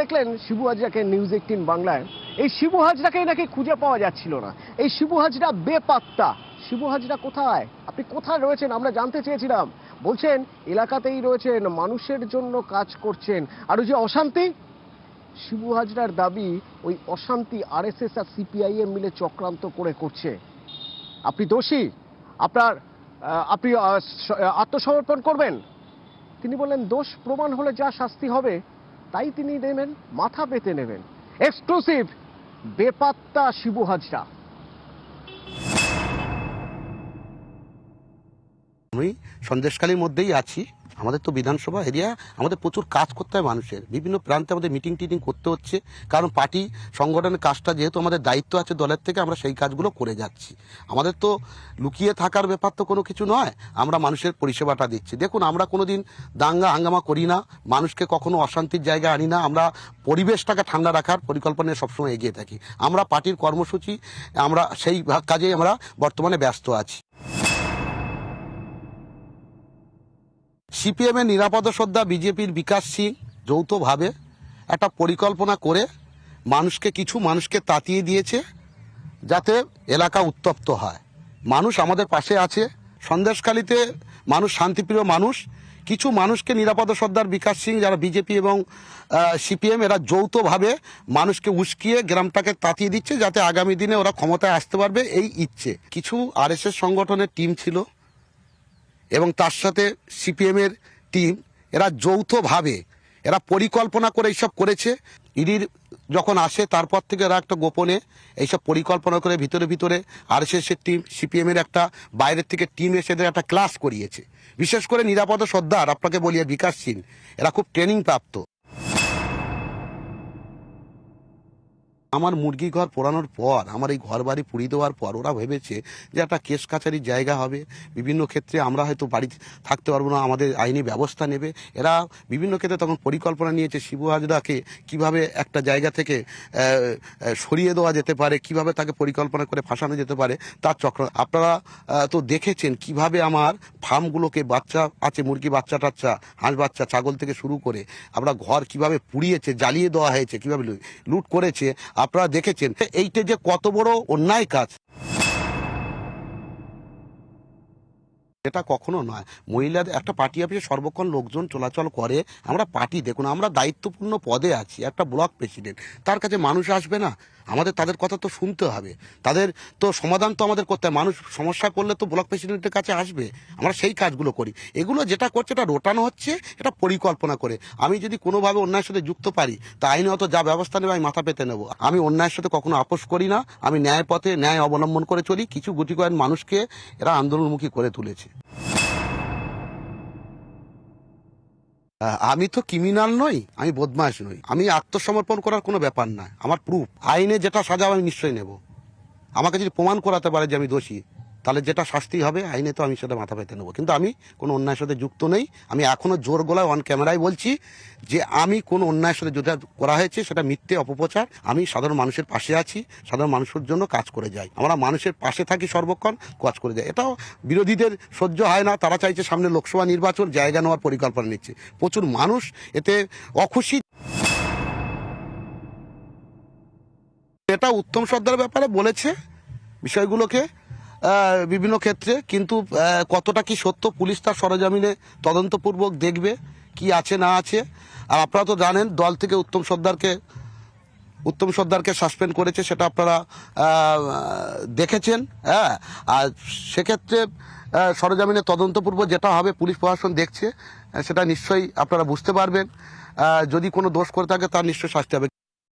দেখলেন শিবু হাজরাকে নিউজ 18 বাংলায়। এই শিবু হাজরাকেই নাকি খুঁজে পাওয়া যাচ্ছিল না। এই শিবু হাজরা বেপাত্তা। শিবু হাজরা কোথায়? আপনি কোথায় রয়েছেন আমরা জানতে চেয়েছিলাম। বলছেন এলাকাতেই রয়েছেন, মানুষের জন্য কাজ করছেন। আর ওই যে অশান্তি, শিবু হাজরার দাবি ওই অশান্তি আরএসএস আর সিপিআইএম মিলে চক্রান্ত করে করছে। আপনি দোষী, আপনি আত্মসমর্পণ করবেন। তিনি বললেন দোষ প্রমাণ হলে যা শাস্তি হবে তাই তিনি নেবেন, মাথা পেতে নেবেন। এক্সক্লুসিভ, বেপাত্তা শিবু হাজরা। আমি সন্দেশখালীর মধ্যেই আছি। আমাদের তো বিধানসভা এরিয়া, আমাদের প্রচুর কাজ করতে হয়, মানুষের বিভিন্ন প্রান্তে আমাদের মিটিং টিটিং করতে হচ্ছে, কারণ পার্টি সংগঠনের কাজটা যেহেতু আমাদের দায়িত্ব আছে দলের থেকে, আমরা সেই কাজগুলো করে যাচ্ছি। আমাদের তো লুকিয়ে থাকার ব্যাপার তো কোনো কিছু নয়, আমরা মানুষের পরিষেবাটা দিচ্ছি। দেখুন, আমরা কোনোদিন দাঙ্গা হাঙ্গামা করি না, মানুষকে কখনো অশান্তির জায়গায় আনি না, আমরা পরিবেশটাকে ঠান্ডা রাখার পরিকল্পনায় সবসময় এগিয়ে থাকি। আমরা পার্টির কর্মসূচি, আমরা সেই কাজেই আমরা বর্তমানে ব্যস্ত আছি। সিপিএমের নিরাপদ সর্দার, বিজেপির বিকাশ সিং যৌথভাবে একটা পরিকল্পনা করে কিছু মানুষকে তাতিয়ে দিয়েছে যাতে এলাকা উত্তপ্ত হয়। মানুষ আমাদের পাশে আছে, সন্দেশখালীতে মানুষ শান্তিপ্রিয় মানুষ। কিছু মানুষকে নিরাপদ সর্দার, বিকাশ সিং, যারা বিজেপি এবং সিপিএম, এরা যৌথভাবে মানুষকে উস্কিয়ে গ্রামটাকে তাতিয়ে দিচ্ছে যাতে আগামী দিনে ওরা ক্ষমতায় আসতে পারবে, এই ইচ্ছে। কিছু আরএসএস সংগঠনের টিম ছিল এবং তার সাথে সিপিএমের টিম, এরা যৌথভাবে এরা পরিকল্পনা করে এইসব করেছে। ইডির যখন আসে তারপর থেকে এরা একটা গোপনে এইসব পরিকল্পনা করে ভিতরে ভিতরে আরএসএসের টিম, সিপিএমের একটা বাইরের থেকে টিম এসে এদের একটা ক্লাস করিয়েছে। বিশেষ করে নিরাপদ সর্দার, আপনাকে বলি, বিকাশ সিং, এরা খুব ট্রেনিং প্রাপ্ত। আমার মুরগি ঘর পোড়ানোর পর, আমার এই ঘর বাড়ি পুড়িয়ে দেওয়ার পর ওরা ভেবেছে যে একটা কেস কাছারির জায়গা হবে, বিভিন্ন ক্ষেত্রে আমরা হয়তো বাড়ি থাকতে পারবো না, আমাদের আইনি ব্যবস্থা নেবে। এরা বিভিন্ন ক্ষেত্রে তখন পরিকল্পনা নিয়েছে শিবু হাজরাকে কিভাবে একটা জায়গা থেকে সরিয়ে দেওয়া যেতে পারে, কিভাবে তাকে পরিকল্পনা করে ফাঁসানো যেতে পারে, তার চক্র। আপনারা তো দেখেছেন কিভাবে আমার ফার্মগুলোকে, বাচ্চা আছে, মুরগি বাচ্চা টাচ্চা, হাঁস বাচ্চা, ছাগল থেকে শুরু করে আমরা ঘর কিভাবে পুড়িয়েছে, জ্বালিয়ে দেওয়া হয়েছে, কিভাবে লুট করেছে, আপনারা দেখেছেন। এইটা যে কত বড় অন্যায় কাজ, এটা কখনো নয়। মহিলাদের একটা পার্টি অফিসে সর্বক্ষণ লোকজন চলাচল করে, আমরা পার্টি, দেখুন আমরা দায়িত্বপূর্ণ পদে আছি, একটা ব্লক প্রেসিডেন্ট, তার কাছে মানুষ আসবে না? আমাদের তাদের কথা তো শুনতে হবে, তাদের তো সমাধান তো আমাদের করতে হবে। মানুষ সমস্যা করলে তো ব্লক প্রেসিডেন্টের কাছে আসবে, আমরা সেই কাজগুলো করি। এগুলো যেটা করছে এটা রোটানো হচ্ছে, এটা পরিকল্পনা করে। আমি যদি কোনোভাবে অন্যায়ের সাথে যুক্ত পারি, তা আইনত যা ব্যবস্থা নেবে আমি মাথা পেতে নেব। আমি অন্যায়ের সাথে কখনো আপোষ করি না, আমি ন্যায় পথে ন্যায় অবলম্বন করে চলি। কিছু গুটি কয়েক মানুষকে এরা আন্দোলনমুখী করে তুলেছে। আমি তো ক্রিমিনাল নই, আমি বদমাশ নই, আমি আত্মসমর্পণ করার কোনো ব্যাপার না। আমার প্রুফ, আইনে যেটা সাজা আমি নিশ্চয়ই নেব। আমাকে যদি প্রমাণ করাতে পারে যে আমি দোষী, তাহলে যেটা শাস্তি হবে আইনে তো আমি সেটা মাথা পেতে নেবো। কিন্তু আমি কোনো অন্যায়ের সাথে যুক্ত নেই। আমি এখনো জোর গলায় অন ক্যামেরায় বলছি যে আমি কোনো অন্যায়ের সাথে যেটা করা হয়েছে সেটা মিথ্যে, অপপ্রচার। আমি সাধারণ মানুষের পাশে আছি, সাধারণ মানুষের জন্য কাজ করে যাই, আমরা মানুষের পাশে থাকি, সর্বক্ষণ কাজ করে যাই। এটাও বিরোধীদের সহ্য হয় না, তারা চাইছে সামনে লোকসভা নির্বাচন, জায়গা নেওয়ার পরিকল্পনা নিচ্ছে। প্রচুর মানুষ এতে অখুশি। এটা উত্তম সর্দারের ব্যাপারে বলেছে বিষয়গুলোকে বিভিন্ন ক্ষেত্রে, কিন্তু কতটা কি সত্য পুলিশ তার সরজমিনে তদন্তপূর্বক দেখবে কি আছে না আছে। আর আপনারা তো জানেন দল থেকে উত্তম সর্দারকে সাসপেন্ড করেছে, সেটা আপনারা দেখেছেন। হ্যাঁ, আর সেক্ষেত্রে সরজমিনে তদন্তপূর্বক যেটা হবে, পুলিশ প্রশাসন দেখছে, সেটা নিশ্চয়ই আপনারা বুঝতে পারবেন। যদি কোনো দোষ করে থাকে তার নিশ্চয়ই শাস্তি হবে।